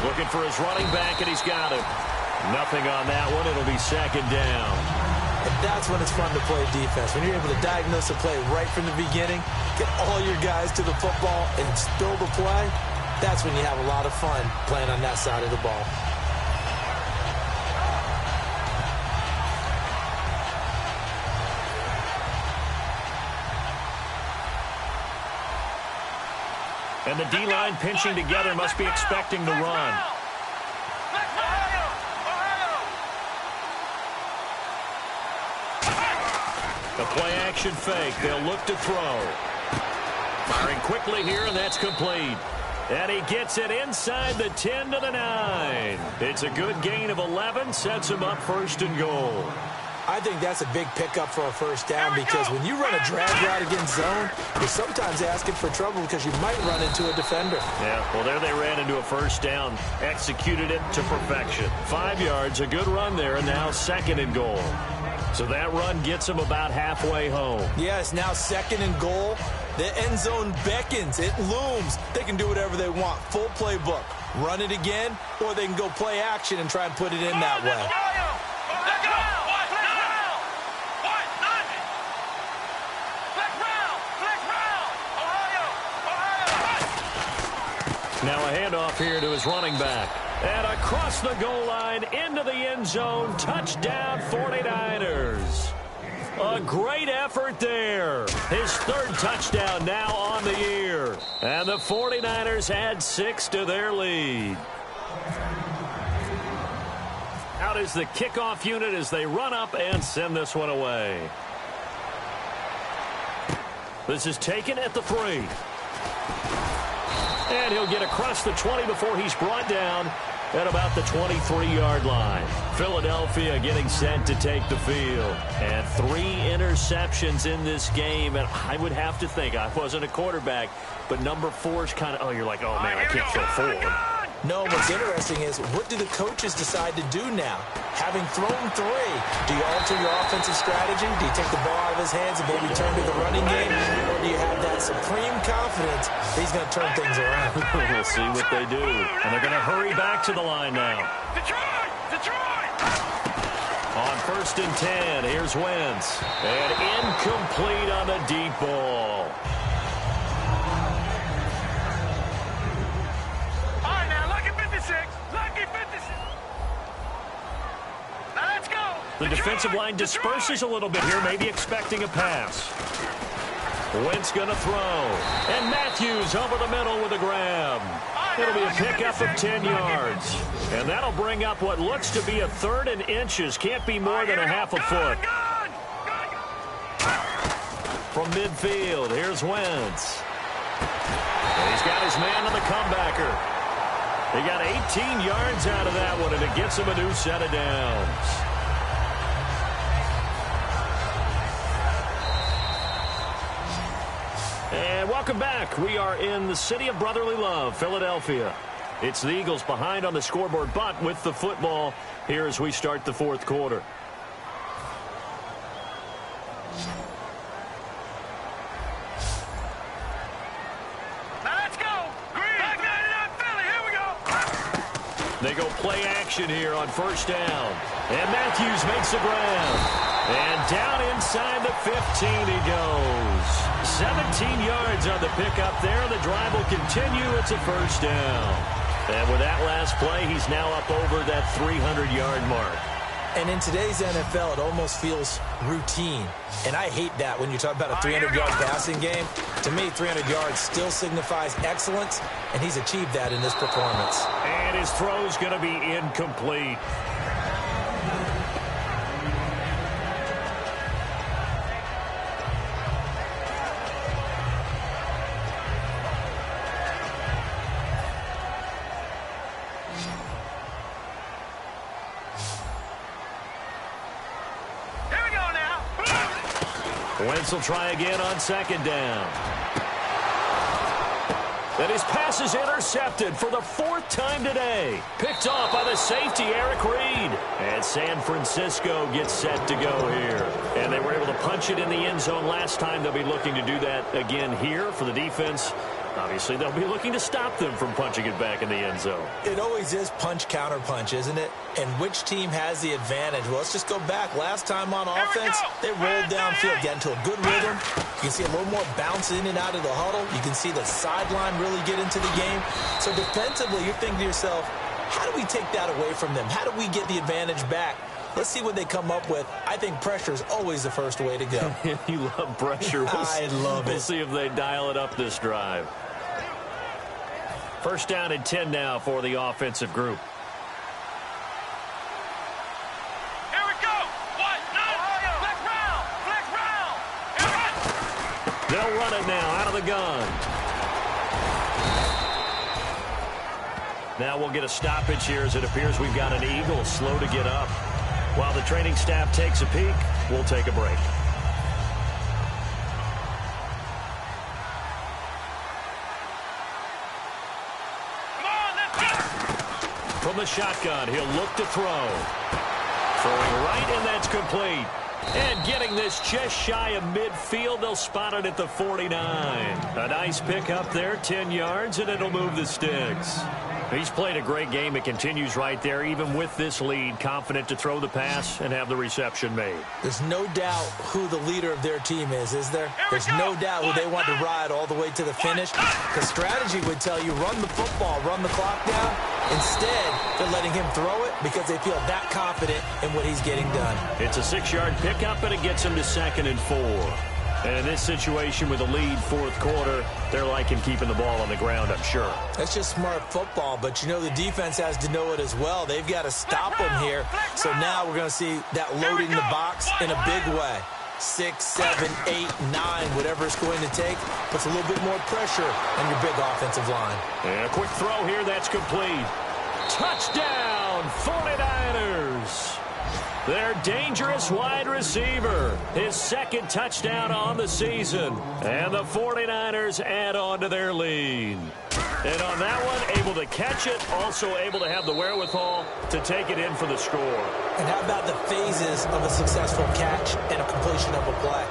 Looking for his running back, and he's got him. Nothing on that one. It'll be second down. And that's when it's fun to play defense. When you're able to diagnose a play right from the beginning, get all your guys to the football, and spill the play, that's when you have a lot of fun playing on that side of the ball. And the D-line pinching together must be expecting the run. The play-action fake. They'll look to throw. Firing quickly here, and that's complete. And he gets it inside the 10 to the 9. It's a good gain of 11. Sets him up first and goal. I think that's a big pickup for a first down because when you run a drag route against zone, you're sometimes asking for trouble because you might run into a defender. Yeah, well, there they ran into a first down, executed it to perfection. 5 yards, a good run there, and now 2nd and goal. So that run gets them about halfway home. Yeah, it's now 2nd and goal. The end zone beckons. It looms. They can do whatever they want. Full playbook. Run it again, or they can go play action and try and put it in that way. Now a handoff here to his running back. And across the goal line into the end zone. Touchdown 49ers. A great effort there. His 3rd touchdown now on the year. And the 49ers add 6 to their lead. Out is the kickoff unit as they run up and send this one away. This is taken at the 3. And he'll get across the 20 before he's brought down at about the 23-yard line. Philadelphia getting set to take the field. And 3 interceptions in this game. And I would have to think, I wasn't a quarterback, but number 4 is kind of, oh, you're like, oh, man, I can't throw 4. No, what's interesting is what do the coaches decide to do now? Having thrown 3, do you alter your offensive strategy? Do you take the ball out of his hands and maybe turn to the running game? Or do you have that supreme confidence that he's going to turn things around? We'll see what they do. And they're going to hurry back to the line now. Detroit! On 1st and 10, here's Wentz. And incomplete on the deep ball. The defensive line disperses a little bit here, maybe expecting a pass. Wentz going to throw. And Matthews over the middle with a grab. It'll be a pickup of 10 yards. And that'll bring up what looks to be a 3rd and inches. Can't be more than a half a foot. From midfield, here's Wentz. And he's got his man on the comebacker. He got 18 yards out of that one, and it gets him a new set of downs. And welcome back. We are in the city of brotherly love, Philadelphia. It's the Eagles behind on the scoreboard, but with the football here as we start the 4th quarter. Let's go. Back 99 Philly. Here we go. They go play action here on 1st down. And Matthews makes the grab. And down inside the 15 he goes. 17 yards on the pickup there. The drive will continue. It's a 1st down. And with that last play, he's now up over that 300-yard mark. And in today's NFL, it almost feels routine. And I hate that when you talk about a 300-yard passing game. To me, 300 yards still signifies excellence, and he's achieved that in this performance. And his throw's going to be incomplete. Wentz will try again on 2nd down. And his pass is intercepted for the 4th time today. Picked off by the safety, Eric Reed. And San Francisco gets set to go here. And they were able to punch it in the end zone last time. They'll be looking to do that again here for the defense. Obviously, they'll be looking to stop them from punching it back in the end zone. It always is punch-counter-punch, isn't it? And which team has the advantage? Well, let's just go back. Last time on offense, they rolled downfield, get into a good rhythm. You can see a little more bounce in and out of the huddle. You can see the sideline really get into the game. So defensively, you're thinking to yourself, how do we take that away from them? How do we get the advantage back? Let's see what they come up with. I think pressure is always the first way to go. You love pressure. I love it. We'll see if they dial it up this drive. 1st down and 10 now for the offensive group. Here we go. What? No. Flex round. They'll run it now out of the gun. Now we'll get a stoppage here as it appears we've got an Eagle slow to get up. While the training staff takes a peek, we'll take a break. From the shotgun, he'll look to throw. Throwing right, and that's complete. And getting this just shy of midfield, they'll spot it at the 49. A nice pick up there, 10 yards, and it'll move the sticks. He's played a great game. It continues right there, even with this lead, confident to throw the pass and have the reception made. There's no doubt who the leader of their team is there? There's no doubt who they want to ride all the way to the finish. Because strategy would tell you, run the football, run the clock down. Instead, they're letting him throw it because they feel that confident in what he's getting done. It's a 6-yard pickup, and it gets him to 2nd and 4. And in this situation with a lead fourth quarter, they're liking keeping the ball on the ground, I'm sure. That's just smart football, but you know the defense has to know it as well. They've got to stop them here. So now we're going to see that loading the box in a big way. 6, 7, 8, 9, whatever it's going to take, puts a little bit more pressure on your big offensive line. And a quick throw here, that's complete. Touchdown, 49ers! Their dangerous wide receiver, his 2nd touchdown on the season. And the 49ers add on to their lead. And on that one, able to catch it, also able to have the wherewithal to take it in for the score. And how about the phases of a successful catch and a completion of a play?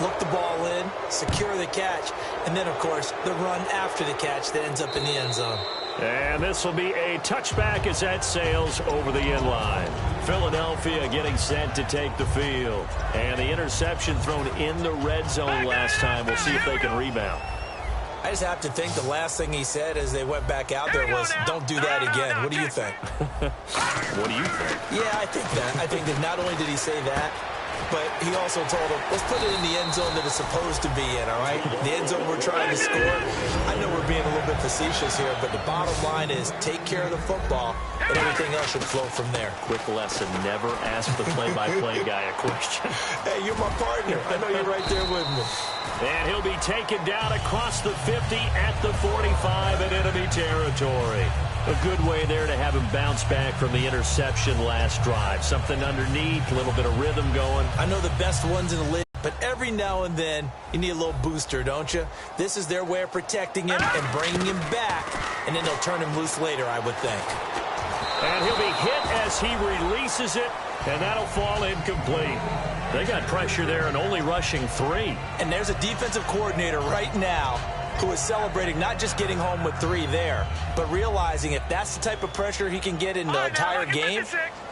Look the ball in, secure the catch, and then, of course, the run after the catch that ends up in the end zone. And this will be a touchback as that sails over the end line. Philadelphia getting set to take the field. And the interception thrown in the red zone last time. We'll see if they can rebound. I just have to think the last thing he said as they went back out there was, don't do that again. What do you think? What do you think? Yeah, I think that. I think that not only did he say that, but he also told him, let's put it in the end zone that it's supposed to be in, all right? The end zone we're trying to score. I know we're being a little bit facetious here, but the bottom line is take care of the football, and everything else should flow from there. Quick lesson, never ask the play-by-play guy a question. Hey, you're my partner. I know you're right there with me. And he'll be taken down across the 50 at the 45 in enemy territory. A good way there to have him bounce back from the interception last drive. Something underneath, a little bit of rhythm going. I know the best ones in the league, but every now and then you need a little booster, don't you? This is their way of protecting him and bringing him back, and then they'll turn him loose later, I would think. And he'll be hit as he releases it, and that'll fall incomplete. They got pressure there and only rushing 3. And there's a defensive coordinator right now who is celebrating not just getting home with 3 there, but realizing if that's the type of pressure he can get in the entire game,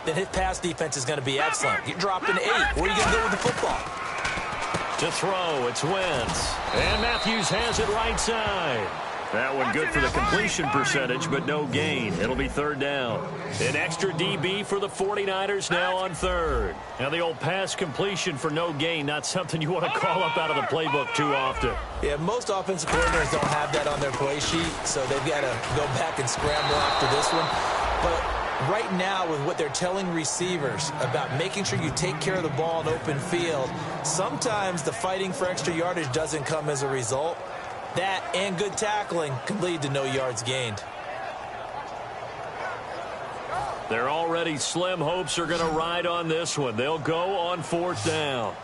then his pass defense is going to be excellent. Get dropped in 8. Where are you going to go with the football? To throw, it's Wentz. And Matthews has it right side. That one good for the completion percentage, but no gain. It'll be 3rd down. An extra DB for the 49ers now on 3rd. Now the old pass completion for no gain, not something you want to call up out of the playbook too often. Yeah, most offensive coordinators don't have that on their play sheet, so they've got to go back and scramble after this one. But right now, with what they're telling receivers about making sure you take care of the ball in open field, sometimes the fighting for extra yardage doesn't come as a result. That and good tackling can lead to no yards gained. Their already slim hopes are going to ride on this one. They'll go on 4th down.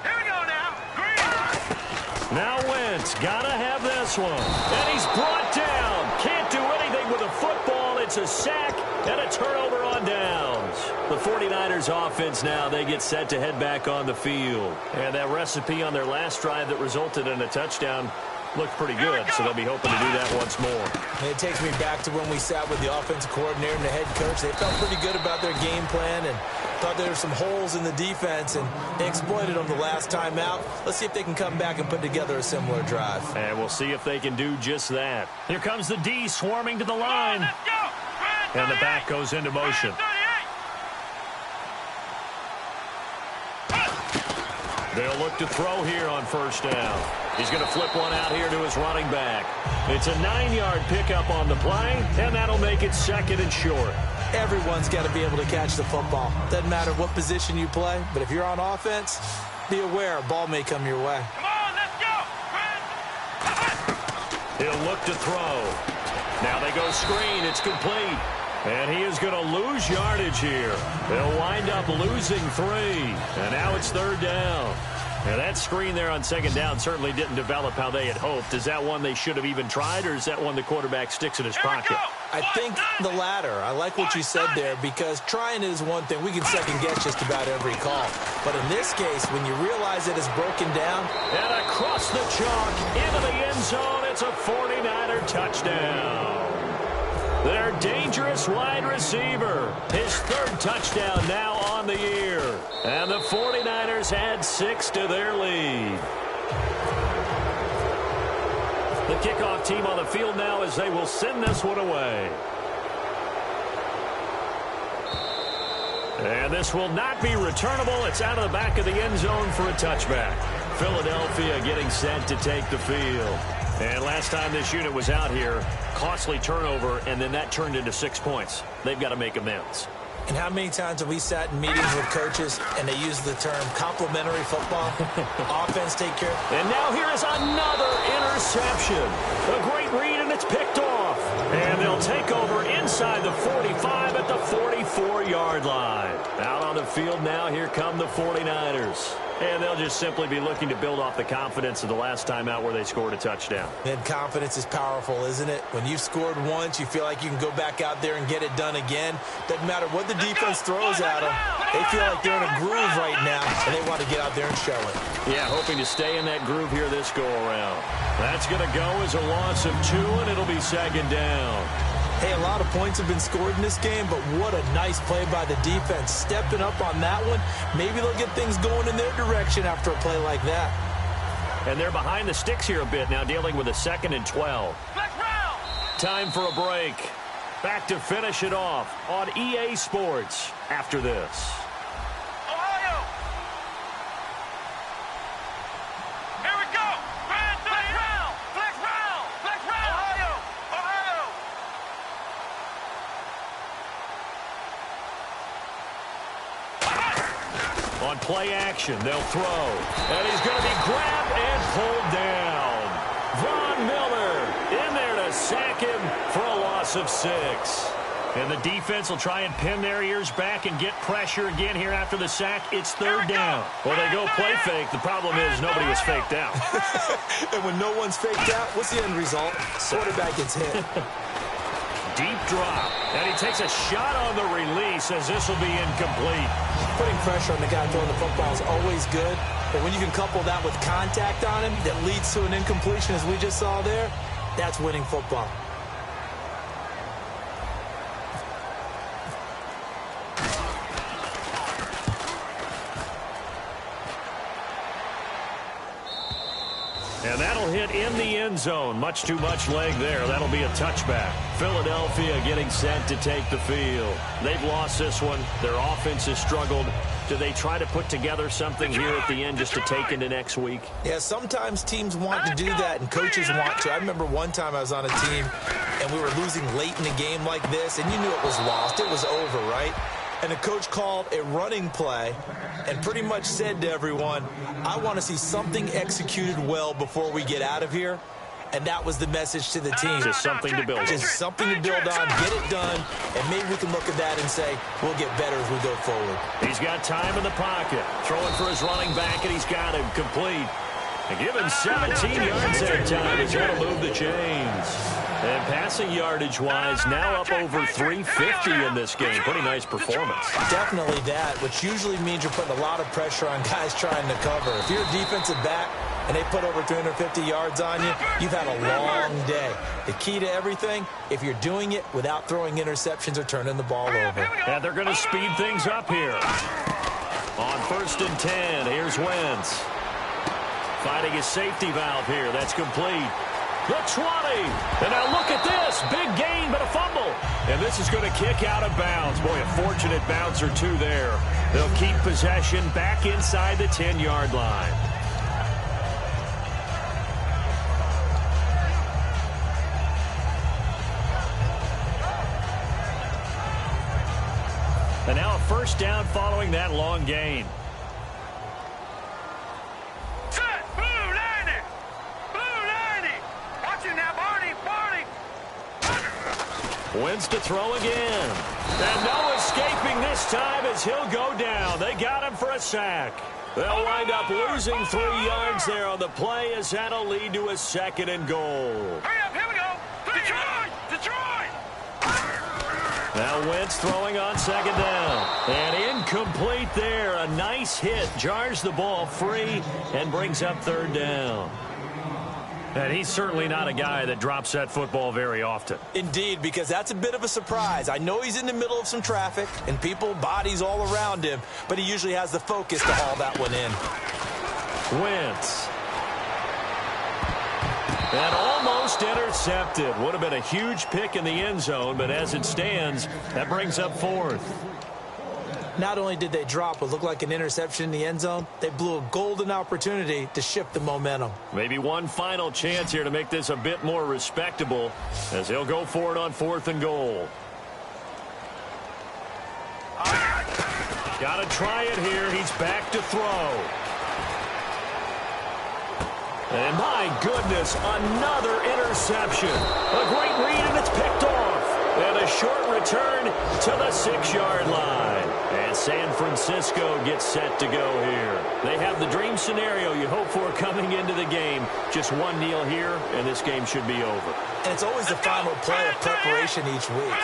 Here we go now. Green. Now Wentz, got to have this one. And he's brought down. Can't do anything with a football. It's a sack and a turnover on downs. The 49ers offense now, they get set to head back on the field. And that recipe on their last drive that resulted in a touchdown looked pretty good, so they'll be hoping to do that once more. And it takes me back to when we sat with the offensive coordinator and the head coach. They felt pretty good about their game plan and thought there were some holes in the defense, and they exploited them the last time out. Let's see if they can come back and put together a similar drive. And we'll see if they can do just that. Here comes the D swarming to the line. And the back goes into motion. They'll look to throw here on 1st down. He's going to flip one out here to his running back. It's a 9-yard pickup on the play, and that'll make it 2nd and short. Everyone's got to be able to catch the football. Doesn't matter what position you play, but if you're on offense, be aware a ball may come your way. Come on, let's go. He'll look to throw. Now they go screen. It's complete. And he is going to lose yardage here. They'll wind up losing 3. And now it's 3rd down. And that screen there on 2nd down certainly didn't develop how they had hoped. Is that one they should have even tried, or is that one the quarterback sticks in his pocket? I think the latter. I like what you said there, because trying is one thing. We can second-guess just about every call. But in this case, when you realize it is broken down. And across the chalk, into the end zone, it's a 49er touchdown. Their dangerous wide receiver. His 3rd touchdown now on the year. And the 49ers add 6 to their lead. The kickoff team on the field now as they will send this one away. And this will not be returnable. It's out of the back of the end zone for a touchback. Philadelphia getting set to take the field. And last time this unit was out here, costly turnover, and then that turned into 6 points. They've got to make amends. And how many times have we sat in meetings with coaches and they use the term complementary football? Offense take care. And now here is another interception. A great read, and it's picked off. And they'll take over inside the 45 at the 44-yard line. Out on the field now, here come the 49ers. And they'll just simply be looking to build off the confidence of the last time out where they scored a touchdown. And confidence is powerful, isn't it? When you've scored once, you feel like you can go back out there and get it done again. Doesn't matter what the defense throws at them. They feel like they're in a groove right now, and they want to get out there and show it. Yeah, hoping to stay in that groove here this go-around. That's going to go as a loss of 2, and it'll be 2nd down. Hey, a lot of points have been scored in this game, but what a nice play by the defense. Stepping up on that one, maybe they'll get things going in their direction after a play like that. And they're behind the sticks here a bit now, dealing with a 2nd and 12. Time for a break. Back to finish it off on EA Sports after this. On play action, they'll throw. And he's going to be grabbed and pulled down. Von Miller in there to sack him for a loss of 6. And the defense will try and pin their ears back and get pressure again here after the sack. It's 3rd down. Well, they go play fake. The problem is nobody was faked out. And when no one's faked out, what's the end result? Quarterback gets hit. Deep drop. And he takes a shot on the release as this will be incomplete. Putting pressure on the guy throwing the football is always good, but when you can couple that with contact on him that leads to an incompletion, as we just saw there, that's winning football. And that'll hit in the end zone. Much too much leg there. That'll be a touchback. Philadelphia getting set to take the field. They've lost this one. Their offense has struggled. Do they try to put together something here at the end just to take into next week? Yeah, sometimes teams want to do that and coaches want to. I remember one time I was on a team and we were losing late in a game like this, and you knew it was lost. It was over, right? And the coach called a running play and pretty much said to everyone, I want to see something executed well before we get out of here. And that was the message to the team. Just something to build on. Just something to build on, get it done, and maybe we can look at that and say, we'll get better as we go forward. He's got time in the pocket. Throwing for his running back, and he's got him complete. And given 17 yards that time, he's got to move the chains. And passing yardage-wise, now up over 350 in this game. Pretty nice performance. Definitely that, which usually means you're putting a lot of pressure on guys trying to cover. If you're a defensive back and they put over 350 yards on you, you've had a long day. The key to everything, if you're doing it without throwing interceptions or turning the ball over. And they're going to speed things up here. On 1st and 10, here's Wentz. Finding his safety valve here. That's complete. The 20. And now look at this. Big gain, but a fumble. And this is going to kick out of bounds. Boy, a fortunate bounce or two there. They'll keep possession back inside the 10-yard line. And now a 1st down following that long gain. Wentz to throw again. And no escaping this time as he'll go down. They got him for a sack. They'll wind up losing 3 yards there on the play as that'll lead to a 2nd and goal. Hurry up, here we go. Detroit! Detroit! Now Wentz throwing on 2nd down. And incomplete there. A nice hit. Jars the ball free and brings up 3rd down. And he's certainly not a guy that drops that football very often. Indeed, because that's a bit of a surprise. I know he's in the middle of some traffic and people, bodies all around him, but he usually has the focus to haul that one in. Wentz. And almost intercepted. Would have been a huge pick in the end zone, but as it stands, that brings up 4th. Not only did they drop what looked like an interception in the end zone, they blew a golden opportunity to shift the momentum. Maybe one final chance here to make this a bit more respectable as they'll go for it on 4th and goal. Got to try it here. He's back to throw. And my goodness, another interception. A great read, and it's picked off. And a short return to the 6-yard line. And San Francisco gets set to go here. They have the dream scenario you hope for coming into the game. Just one kneel here, and this game should be over. And it's always the final play of preparation each week.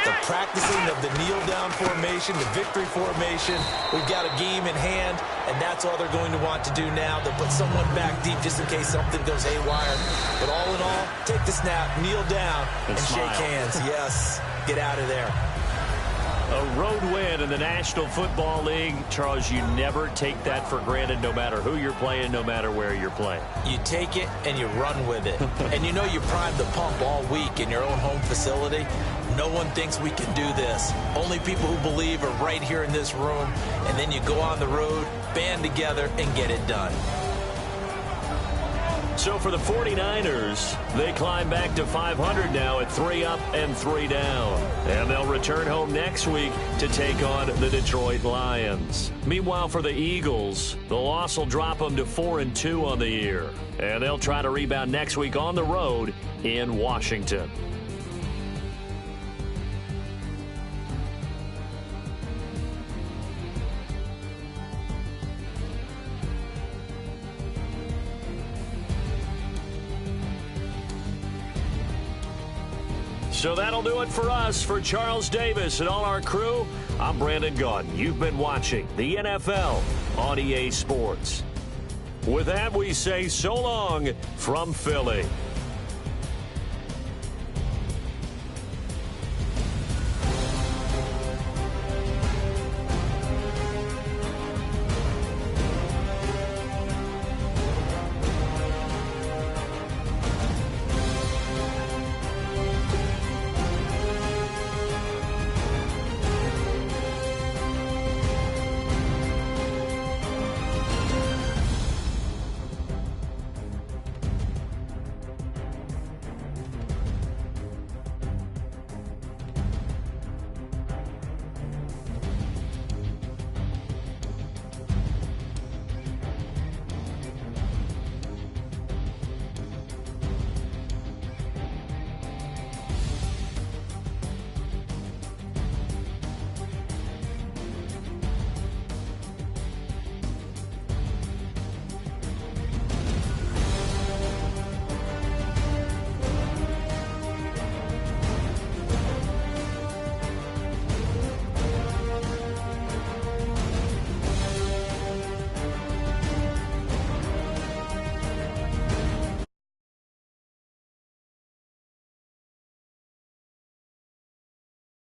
The practicing of the kneel-down formation, the victory formation. We've got a game in hand, and that's all they're going to want to do now. They'll put someone back deep just in case something goes haywire. But all in all, take the snap, kneel down, and shake hands. Yes, get out of there. A road win in the National Football League. Charles, you never take that for granted no matter who you're playing, no matter where you're playing. You take it and you run with it. And you know you primed the pump all week in your own home facility. No one thinks we can do this. Only people who believe are right here in this room. And then you go on the road, band together, and get it done. So for the 49ers, they climb back to 500 now at 3 up and 3 down. And they'll return home next week to take on the Detroit Lions. Meanwhile, for the Eagles, the loss will drop them to 4-2 on the year. And they'll try to rebound next week on the road in Washington. So that'll do it for us. For Charles Davis and all our crew, I'm Brandon Gaudin. You've been watching the NFL on EA Sports. With that, we say so long from Philly.